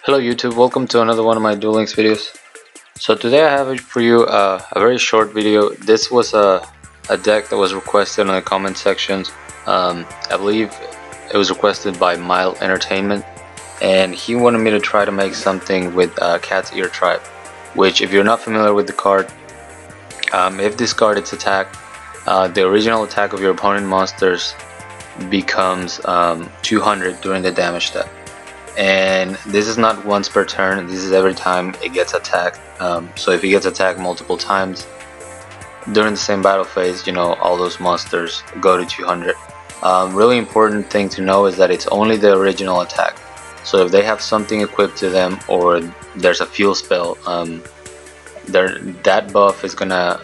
Hello YouTube, welcome to another one of my Duel Links videos. So today I have for you a very short video. This was a deck that was requested in the comment sections. I believe it was requested by Mild Entertainment, and he wanted me to try to make something with Cat's Ear Tribe, which, if you're not familiar with the card, if discarded its attack, the original attack of your opponent monsters becomes 200 during the damage step. And this is not once per turn, this is every time it gets attacked. So if it gets attacked multiple times during the same battle phase, all those monsters go to 200. Really important thing to know is that it's only the original attack. So if they have something equipped to them, or there's a fuel spell, that buff is gonna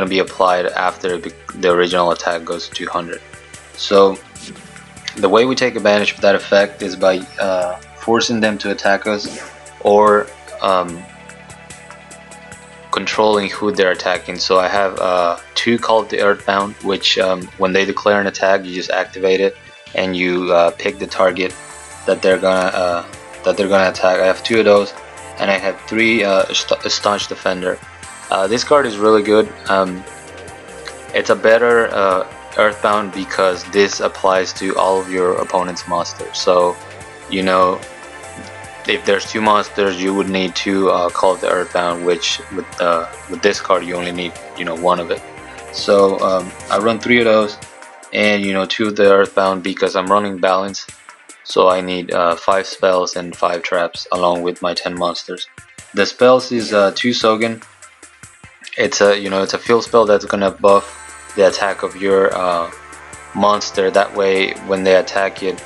be applied after the original attack goes to 200. So the way we take advantage of that effect is by forcing them to attack us, or controlling who they're attacking. So I have two called the Earthbound, which when they declare an attack, you just activate it and you pick the target that they're gonna attack. I have two of those, and I have three Staunch Defender. This card is really good. It's a better Earthbound because this applies to all of your opponent's monsters. So if there's two monsters, you would need to call the Earthbound, which with this card you only need one of it. So I run three of those, and two of the Earthbound because I'm running balance. So I need 5 spells and 5 traps along with my 10 monsters. The spells is 2 Sogen. It's a field spell that's gonna buff the attack of your monster. That way when they attack it,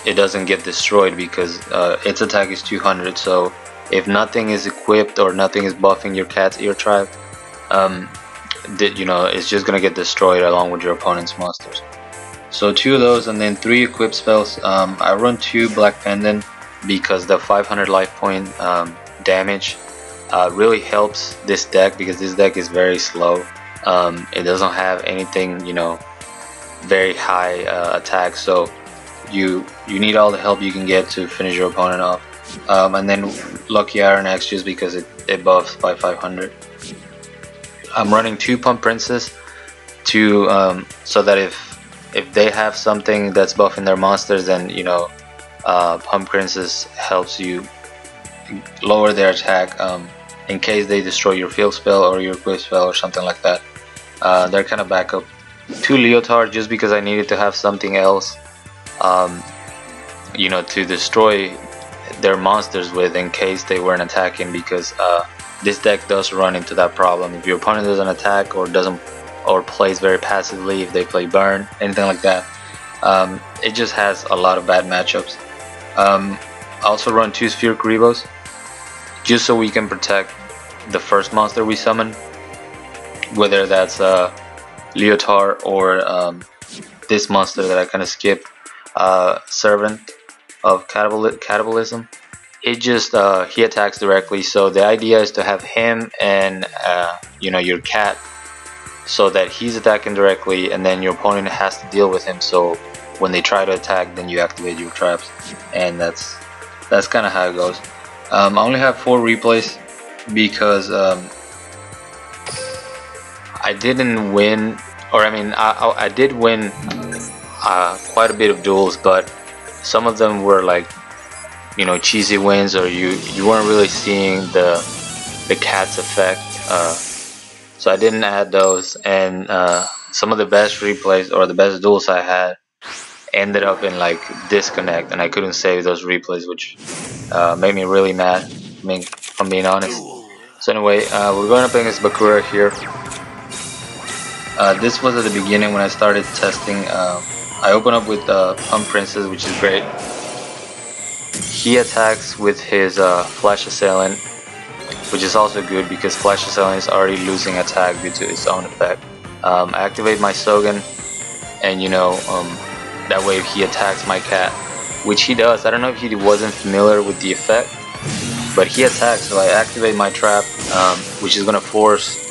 it doesn't get destroyed because its attack is 200. So if nothing is equipped or nothing is buffing your Cat's Ear Tribe, it's just gonna get destroyed along with your opponent's monsters. So 2 of those, and then 3 equipped spells. I run 2 Black Pendant because the 500 life point damage really helps this deck, because this deck is very slow. It doesn't have anything very high attack, so you need all the help you can get to finish your opponent off. And then Lucky Iron Axe just because it buffs by 500. I'm running 2 Pump Princess so that if they have something that's buffing their monsters, then Pump Princess helps you lower their attack in case they destroy your field spell or your equip spell or something like that. They're kind of backup. 2 Leotard just because I needed to have something else to destroy their monsters with in case they weren't attacking, because this deck does run into that problem. If your opponent doesn't attack or plays very passively, if they play burn, anything like that, it just has a lot of bad matchups. I also run 2 Spheric Rebos just so we can protect the first monster we summon, whether that's Leotard or this monster that I kind of skipped, Servant of Cannibalism. It just he attacks directly, so the idea is to have him and your cat, so that he's attacking directly and then your opponent has to deal with him. So when they try to attack, then you activate your traps, and that's kind of how it goes. I only have 4 replays because I didn't win, or I did win quite a bit of duels, but some of them were like cheesy wins, or you weren't really seeing the cat's effect, so I didn't add those. And some of the best replays or the best duels I had ended up in like disconnect, and I couldn't save those replays, which made me really mad, if I'm being honest. So anyway, we're going up against Bakura here. This was at the beginning when I started testing. I open up with Pump Princess, which is great. He attacks with his Flash Assailant, which is also good because Flash Assailant is already losing attack due to its own effect. I activate my Sogen, and that way he attacks my cat, which he does. I don't know if he wasn't familiar with the effect, but he attacks. So I activate my trap, which is gonna force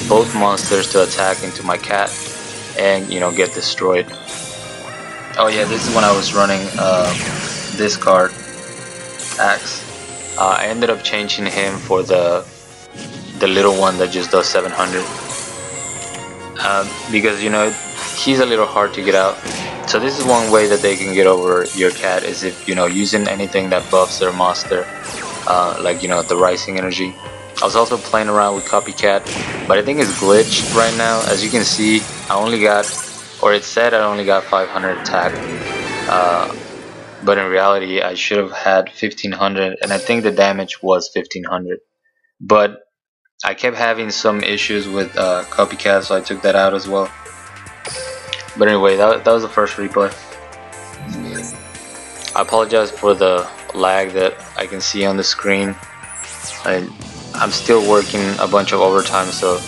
both monsters to attack into my cat and get destroyed. Oh yeah, this is when I was running this card. axe. I ended up changing him for the little one that just does 700, because you know he's a little hard to get out. So this is one way that they can get over your cat, is if you know using anything that buffs their monster, like you know the rising energy. I was also playing around with copycat, but I think it's glitched right now. As you can see, I only got, or it said I only got 500 attack, but in reality I should have had 1500, and I think the damage was 1500. But I kept having some issues with copycat, so I took that out as well. But anyway, that was the first replay. I apologize for the lag that I can see on the screen. I'm still working a bunch of overtime, so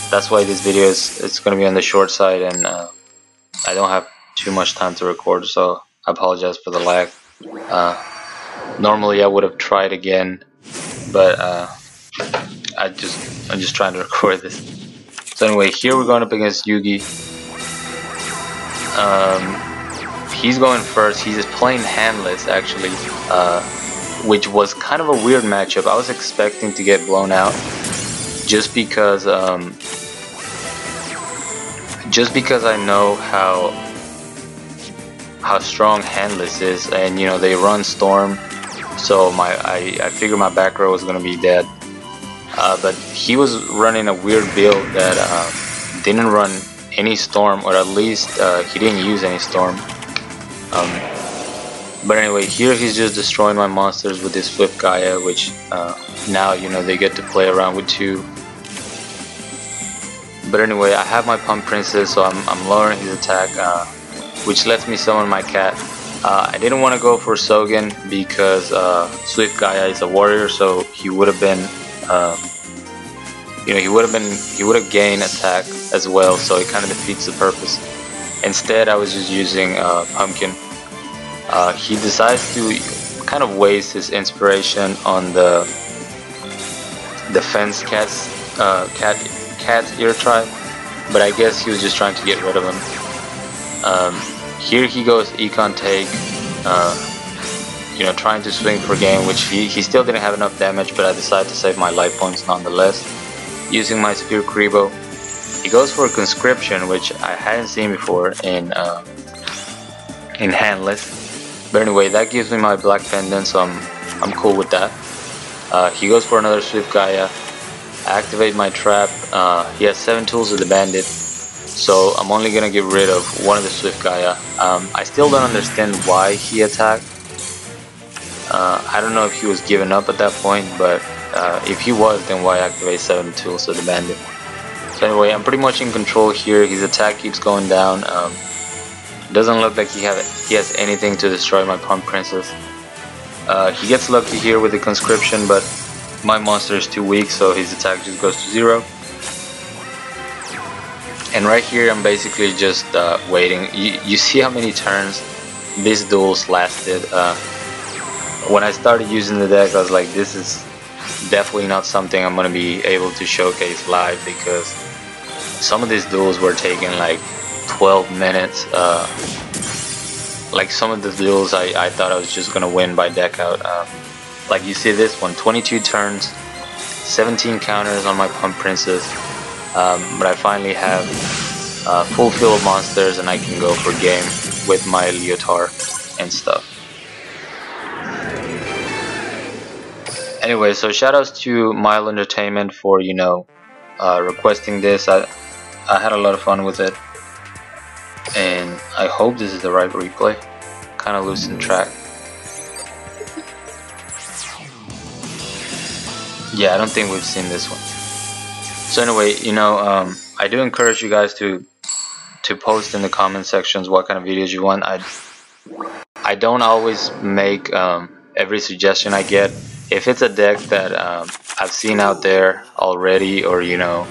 that's why this video it's going to be on the short side, and I don't have too much time to record, so I apologize for the lag. Normally I would have tried again, but I'm just trying to record this. So anyway, here we're going up against Yugi. He's going first. He's just playing handless actually, which was kind of a weird matchup. I was expecting to get blown out just because I know how strong handless is, and you know they run storm, so I figured my back row was gonna be dead. But he was running a weird build that didn't run any storm, or at least he didn't use any storm. But anyway, here he's just destroying my monsters with this Swift Gaia, which now you know they get to play around with too. But anyway, I have my Pump Princess, so I'm lowering his attack, which lets me summon my cat. I didn't want to go for Sogen because Swift Gaia is a warrior, so he would have been, you know, he would have gained attack as well, so it kind of defeats the purpose. Instead, I was just using Pumpkin. He decides to kind of waste his inspiration on the fence cat's ear tribe, but I guess he was just trying to get rid of him. Here he goes Econ take, you know, trying to swing for game, which he still didn't have enough damage, but I decided to save my life points nonetheless, using my Spear Kribo. He goes for a Conscription, which I hadn't seen before in handless. But anyway, that gives me my Black Pendant, so I'm cool with that. He goes for another Swift Gaia. I activate my trap. He has 7 tools of the bandit, so I'm only gonna get rid of one of the Swift Gaia. I still don't understand why he attacked. I don't know if he was giving up at that point, but if he was, then why activate 7 tools of the bandit? So anyway, I'm pretty much in control here. His attack keeps going down. Doesn't look like he has anything to destroy my Pump Princess. He gets lucky here with the Conscription, but my monster is too weak, so his attack just goes to 0. And right here I'm basically just waiting. You see how many turns these duels lasted. When I started using the deck, I was like, this is definitely not something I'm going to be able to showcase live, because some of these duels were taking like 12 minutes. Like some of the duels I thought I was just going to win by deck out. Like you see this one, 22 turns, 17 counters on my Pump Princess, but I finally have full fill of monsters and I can go for game with my Leotard and stuff. Anyway, so shoutouts to Mile Entertainment for, you know, requesting this. I had a lot of fun with it, and I hope this is the right replay. Kind of losing track. Yeah, I don't think we've seen this one. So anyway, you know, I do encourage you guys to post in the comment sections what kind of videos you want. I don't always make every suggestion I get. If it's a deck that I've seen out there already, or you know,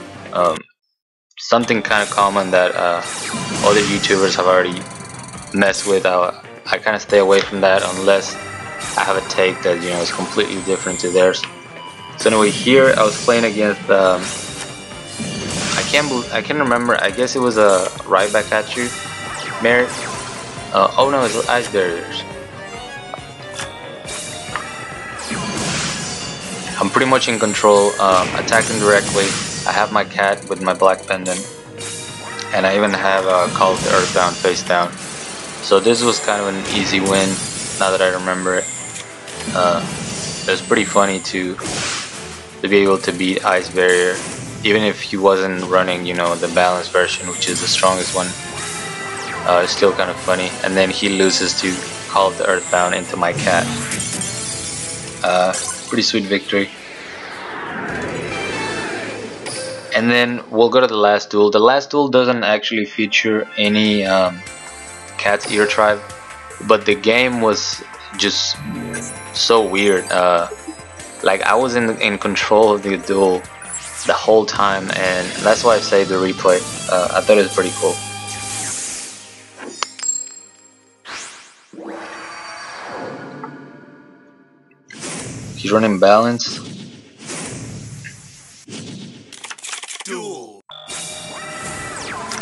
something kind of common that other YouTubers have already messed with, I kind of stay away from that unless I have a take that, you know, is completely different to theirs. So anyway, here I was playing against I can't remember. I guess it was a right back at you, Merit. Oh no, it's Ice Barriers. I'm pretty much in control, attacking directly. I have my cat with my black pendant, and I even have Call of the Earthbound face down. So this was kind of an easy win, now that I remember it. It was pretty funny to be able to beat Ice Barrier, even if he wasn't running, you know, the balanced version, which is the strongest one. It's still kind of funny. And then he loses to Call of the Earthbound into my cat. Pretty sweet victory. And then we'll go to the last duel. The last duel doesn't actually feature any cat's ear tribe, but the game was just so weird. Like I was in control of the duel the whole time, and that's why I saved the replay. I thought it was pretty cool. He's running balance. Duel.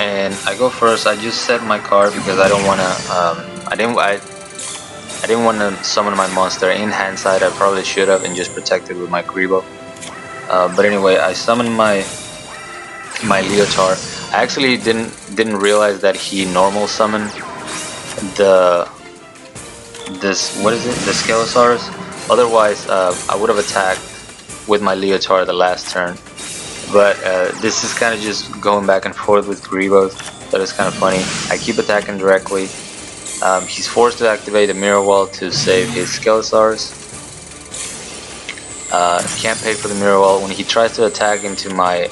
And I go first. I just set my card because I don't wanna. I didn't want to summon my monster in hand side. I probably should have and just protected with my Grebo. But anyway, I summoned my Leotard. I actually didn't realize that he normal summoned the Scalosaurus. Otherwise, I would have attacked with my Leotard the last turn. But this is kind of just going back and forth with Grebos. That is kind of funny. I keep attacking directly. He's forced to activate a mirror wall to save his Scalosaurus. Can't pay for the mirror wall. When he tries to attack into my,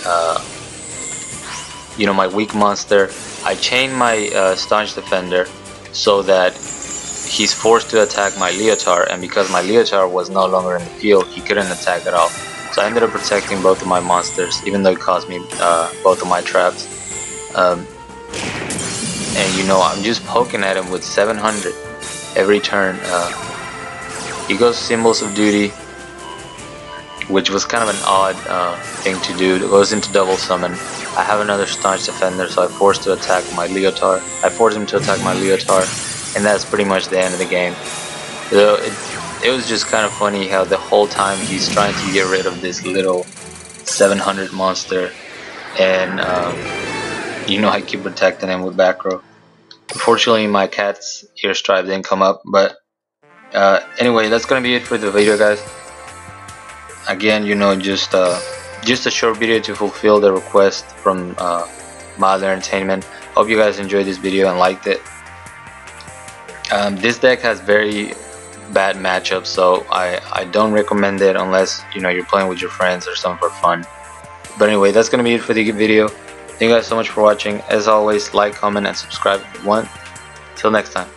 my weak monster, I chain my staunch defender so that he's forced to attack my Leotard, and because my Leotard was no longer in the field, he couldn't attack at all. So I ended up protecting both of my monsters, even though it cost me both of my traps. And you know, I'm just poking at him with 700 every turn. He goes Symbols of Duty, which was kind of an odd thing to do. It goes into double summon. I have another staunch defender, so I forced to attack my Leotard. I forced him to attack my Leotard, and that's pretty much the end of the game. So it was just kind of funny how the whole time he's trying to get rid of this little 700 monster, and I keep protecting him with back row. Unfortunately, my cat's ear stripe didn't come up, but anyway, that's gonna be it for the video, guys. Again, just a short video to fulfill the request from Mild Entertainment. Hope you guys enjoyed this video and liked it. This deck has very bad matchups, so I don't recommend it unless you're playing with your friends or something for fun. But anyway, that's gonna be it for the video. Thank you guys so much for watching. As always, like, comment, and subscribe if you want. Till next time.